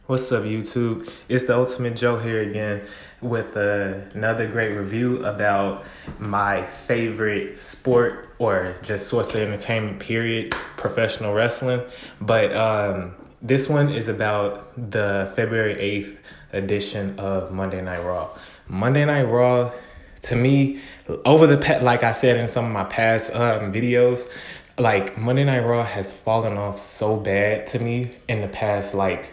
What's up, YouTube? It's the Ultimate Joe here again with another great review about my favorite sport or just source of entertainment, period, professional wrestling. But this one is about the February 8th edition of Monday Night Raw. Monday Night Raw, to me, like I said in some of my past videos, like Monday Night Raw has fallen off so bad to me in the past, like,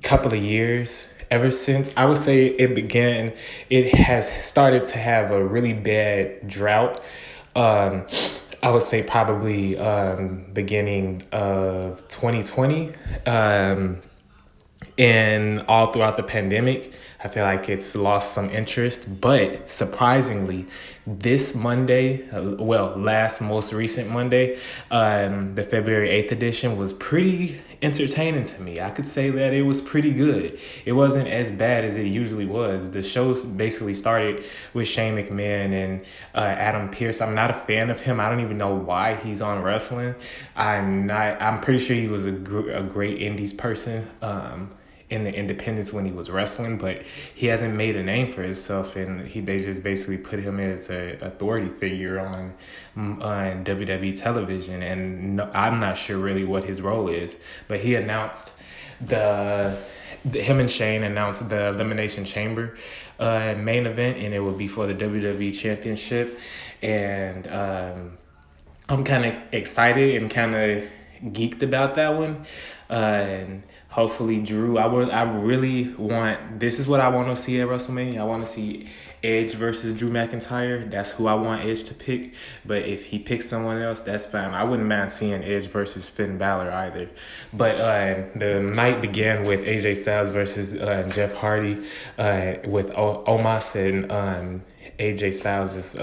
couple of years. Ever since I would say it began, it has started to have a really bad drought. um I would say probably beginning of 2020, and all throughout the pandemic. I feel like it's lost some interest, but surprisingly, this Monday, last most recent Monday, the February 8th edition was pretty entertaining to me. I could say that it was pretty good. It wasn't as bad as it usually was. The show basically started with Shane McMahon and Adam Pearce. I'm not a fan of him. I don't even know why he's on wrestling. I'm pretty sure he was a great indies person. In the independents when he was wrestling, but he hasn't made a name for himself, and they just basically put him as a authority figure on WWE television, and no, I'm not sure really what his role is. But he announced him and Shane announced the Elimination Chamber main event, and it would be for the WWE Championship, and I'm kind of excited and kind of geeked about that one. And hopefully I really want, this is what I want to see at WrestleMania. I want to see Edge versus Drew McIntyre. That's who I want Edge to pick. But if he picks someone else, that's fine. I wouldn't mind seeing Edge versus Finn Balor either. But the night began with AJ Styles versus Jeff Hardy with Omos and AJ Styles'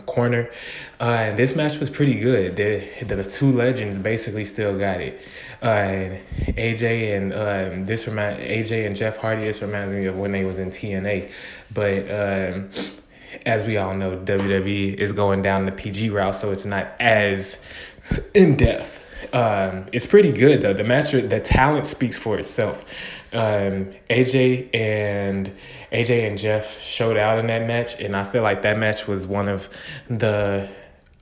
corner. This match was pretty good. The two legends basically still got it. AJ and Jeff Hardy. This reminds me of when they was in TNA, but as we all know, WWE is going down the PG route, so it's not as in depth. It's pretty good though. The talent speaks for itself. AJ and Jeff showed out in that match, and I feel like that match was one of the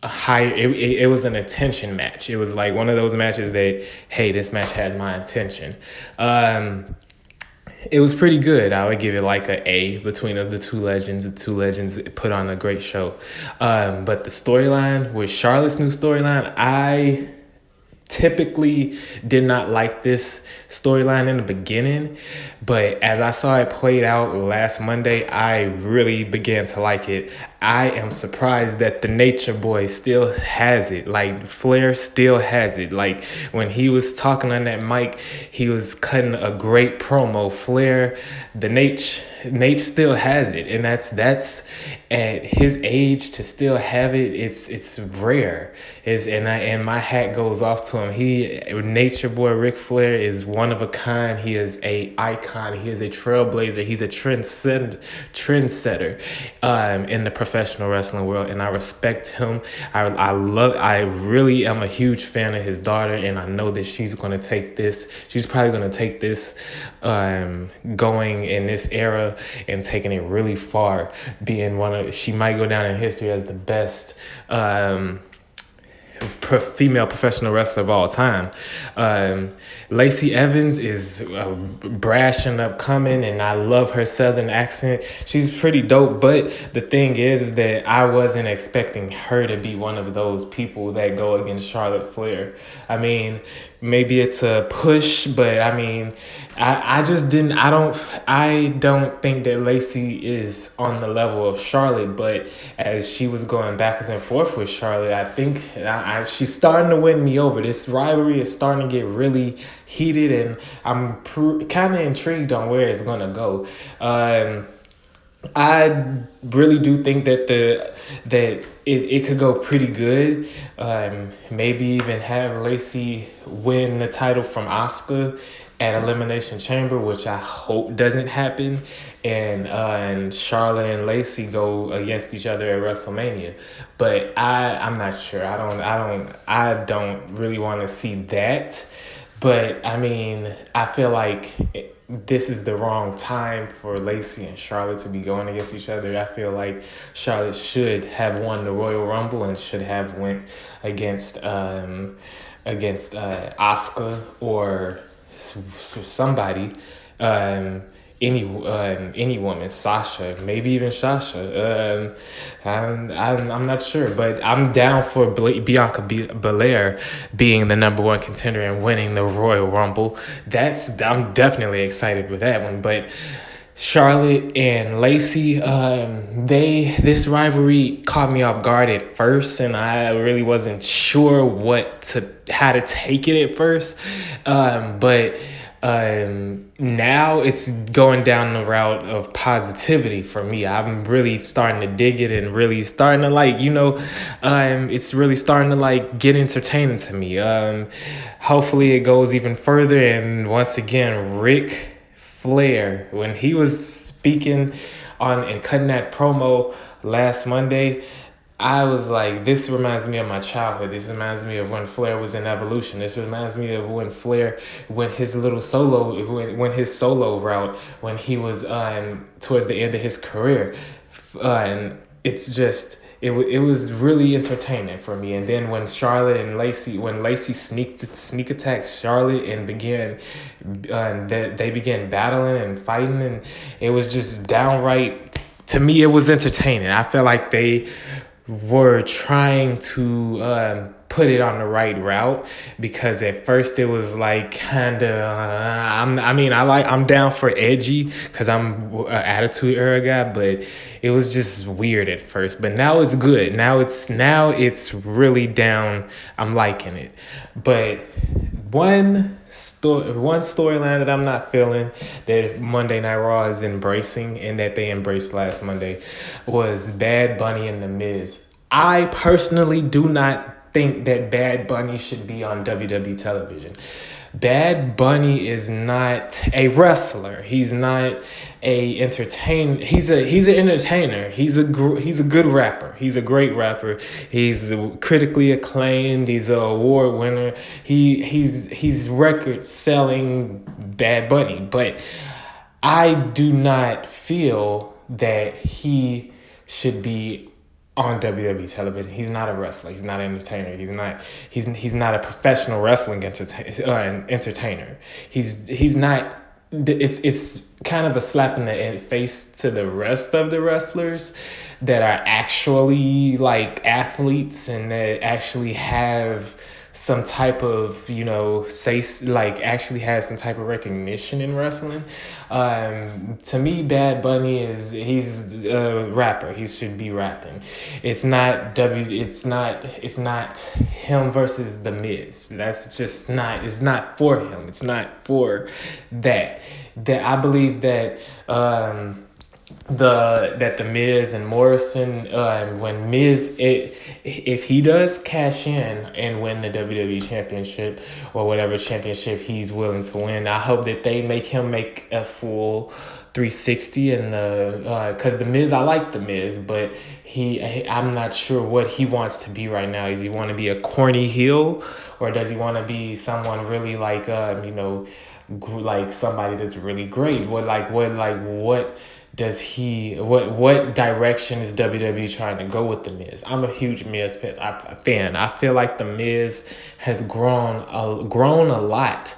high. It was an attention match. It was like one of those matches that, hey, this match has my attention. It was pretty good. I would give it like a A between the two legends. The two legends put on a great show. But the storyline with Charlotte's new storyline, I typically did not like this storyline in the beginning, but as I saw it played out last Monday, I really began to like it. I am surprised that the Nature Boy still has it. Like, Flair still has it. Like, when he was talking on that mic, he was cutting a great promo. Flair, the Nate still has it, and that's at his age to still have it. It's rare. And my hat goes off to him. Nature Boy Ric Flair is one of a kind. He is a icon. He is a trailblazer. He's a trendsetter in the professional wrestling world, and I respect him. I really am a huge fan of his daughter, and I know that she's probably going to take this going in this era and taking it really far, being she might go down in history as the best female professional wrestler of all time. Lacey Evans is brash and upcoming, and I love her southern accent. She's pretty dope, but the thing is that I wasn't expecting her to be one of those people that go against Charlotte Flair. I mean, maybe it's a push, but I mean, I don't think that Lacey is on the level of Charlotte, but as she was going backwards and forth with Charlotte, I think she's starting to win me over. This rivalry is starting to get really heated, and I'm kind of intrigued on where it's going to go. I really do think that it could go pretty good. Maybe even have Lacey win the title from Asuka at Elimination Chamber, which I hope doesn't happen, and Charlotte and Lacey go against each other at WrestleMania. But I'm not sure. I don't really want to see that. But I mean, I feel like this is the wrong time for Lacey and Charlotte to be going against each other. I feel like Charlotte should have won the Royal Rumble and should have went against Asuka or somebody, any woman, Sasha, maybe even Sasha. I'm not sure, but I'm down for Bianca Belair being the number one contender and winning the Royal Rumble. I'm definitely excited with that one. But Charlotte and Lacey, this rivalry caught me off guard at first, and I really wasn't sure how to take it at first. But now it's going down the route of positivity for me. I'm really starting to dig it and really starting to it's really starting to get entertaining to me. Hopefully it goes even further. And once again, Ric Flair, when he was speaking on and cutting that promo last Monday, I was like, this reminds me of my childhood. This reminds me of when Flair was in Evolution. This reminds me of when Flair, when his solo route, when he was towards the end of his career. And it's just, it was really entertaining for me. And then when Lacey sneak attacked Charlotte and they began battling and fighting, and it was just downright, to me, it was entertaining. I felt like they were trying to put it on the right route, because at first it was kind of I'm down for edgy because I'm an attitude era guy, but it was just weird at first. But now it's good. Now it's really down. I'm liking it. But one storyline that I'm not feeling, that Monday Night Raw is embracing and that they embraced last Monday, was Bad Bunny and The Miz. I personally do not think that Bad Bunny should be on WWE television. Bad Bunny is not a wrestler. He's not a entertainer. He's an entertainer. He's a good rapper. He's a great rapper. He's critically acclaimed. He's an award winner. He's record selling Bad Bunny. But I do not feel that he should be on WWE television. He's not a wrestler. He's not an entertainer. He's not a professional wrestling entertainer. He's not. It's kind of a slap in the face to the rest of the wrestlers that are actually athletes and that actually have some type of, actually has some type of recognition in wrestling. To me, Bad Bunny he's a rapper. He should be rapping. It's not him versus The Miz. That's just not, it's not for him. It's not for that. I believe that, the Miz and Morrison, when if he does cash in and win the WWE championship or whatever championship he's willing to win, I hope that they make him make a full 360. And because the Miz, I like the Miz, but I'm not sure what he wants to be right now. Does he want to be a corny heel, or does he want to be someone really like somebody that's really great? What direction is WWE trying to go with The Miz? I'm a huge Miz fan. I feel like The Miz has grown a lot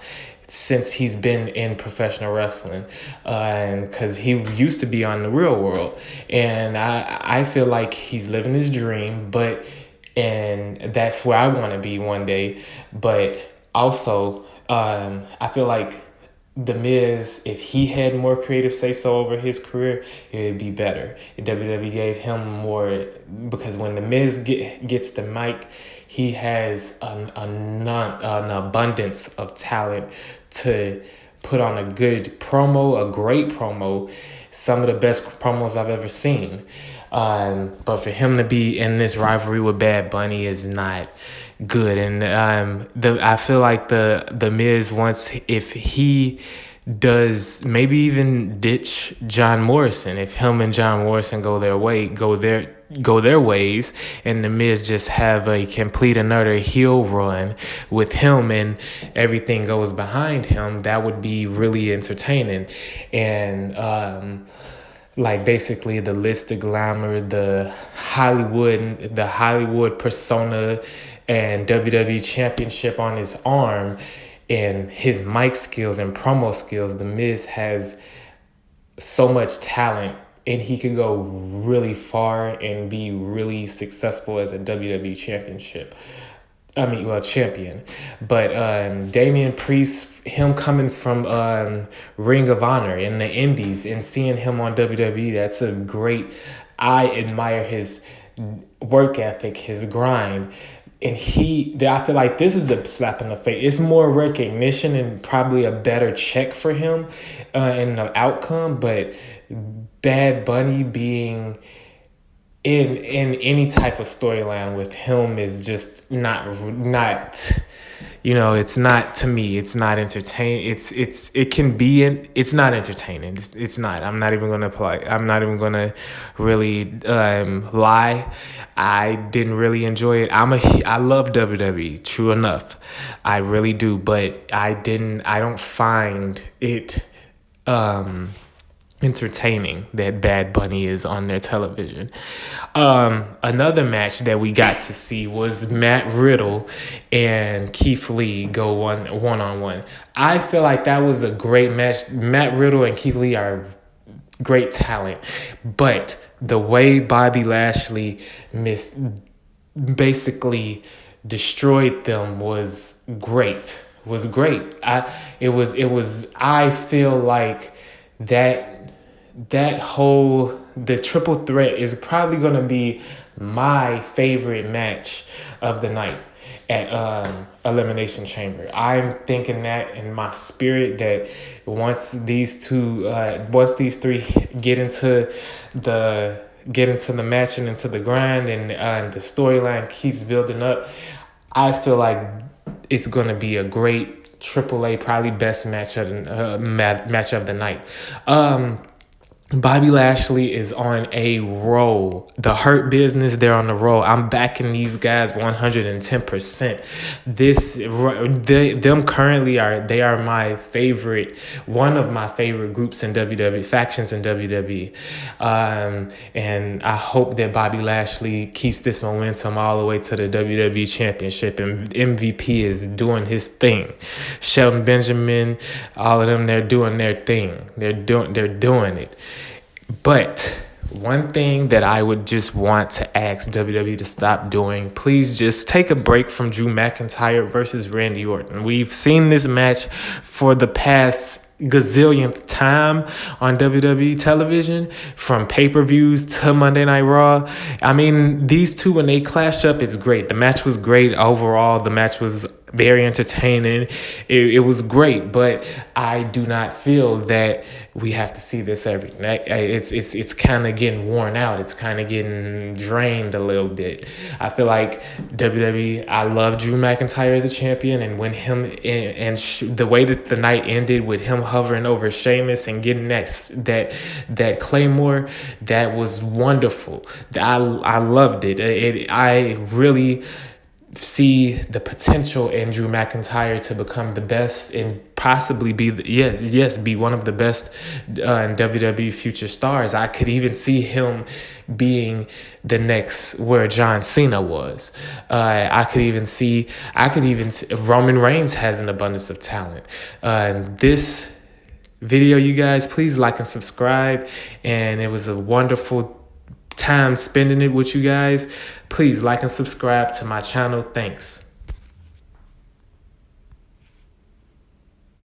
since he's been in professional wrestling, and because he used to be on The Real World, and I feel like he's living his dream, and that's where I want to be one day. But also, I feel like The Miz, if he had more creative say-so over his career, it would be better. WWE gave him more, because when The Miz gets the mic, he has an abundance of talent to put on a good promo, a great promo, some of the best promos I've ever seen. But for him to be in this rivalry with Bad Bunny is not good. And I feel like the Miz wants, if he does maybe even ditch John Morrison, if him and John Morrison go their go their ways, and the Miz just have a complete and utter heel run with him, and everything goes behind him. That would be really entertaining. And like basically the list, the glamour, the Hollywood persona, and WWE Championship on his arm, and his mic skills and promo skills. The Miz has so much talent, and he could go really far and be really successful as a WWE champion. But Damian Priest, him coming from Ring of Honor in the Indies and seeing him on WWE, that's a great. I admire his work ethic, his grind. And I feel like this is a slap in the face. It's more recognition and probably a better check for him in the outcome. But Bad Bunny being in any type of storyline with him is just not it's not, to me, it's not entertaining. It's not entertaining. It's not. I'm not even gonna really lie. I didn't really enjoy it. I love WWE, true enough. I really do, but I don't find it entertaining that Bad Bunny is on their television. Another match that we got to see was Matt Riddle and Keith Lee go one-on-one. I feel like that was a great match. Matt Riddle and Keith Lee are great talent, but the way Bobby Lashley basically destroyed them was great. I feel like the triple threat is probably going to be my favorite match of the night at Elimination Chamber. I'm thinking that in my spirit, that once these three get into the match and into the grind, and the storyline keeps building up, I feel like it's going to be a great AAA, probably best match of the night. Bobby Lashley is on a roll. The Hurt Business, they're on the roll. I'm backing these guys 110%. Them currently they are my favorite, one of my favorite groups in WWE, factions in WWE. And I hope that Bobby Lashley keeps this momentum all the way to the WWE Championship, and MVP is doing his thing. Shelton Benjamin, all of them, they're doing their thing. They're doing it. But one thing that I would just want to ask WWE to stop doing, please just take a break from Drew McIntyre versus Randy Orton. We've seen this match for the past gazillionth time on WWE television, from pay-per-views to Monday Night Raw. I mean, these two, when they clash up, it's great. The match was great overall. The match was very entertaining. It was great, but I do not feel that we have to see this every night. It's kind of getting worn out. It's kind of getting drained a little bit. I feel like WWE, I love Drew McIntyre as a champion, and when the way that the night ended with him hovering over Sheamus and getting that Claymore, that was wonderful. I loved it. I really see the potential in Drew McIntyre to become the best and possibly be one of the best in WWE future stars. I could even see him being the next where John Cena was. I could even see Roman Reigns has an abundance of talent. This video, you guys, please like and subscribe. And it was a wonderful time spending it with you guys. Please like and subscribe to my channel. Thanks.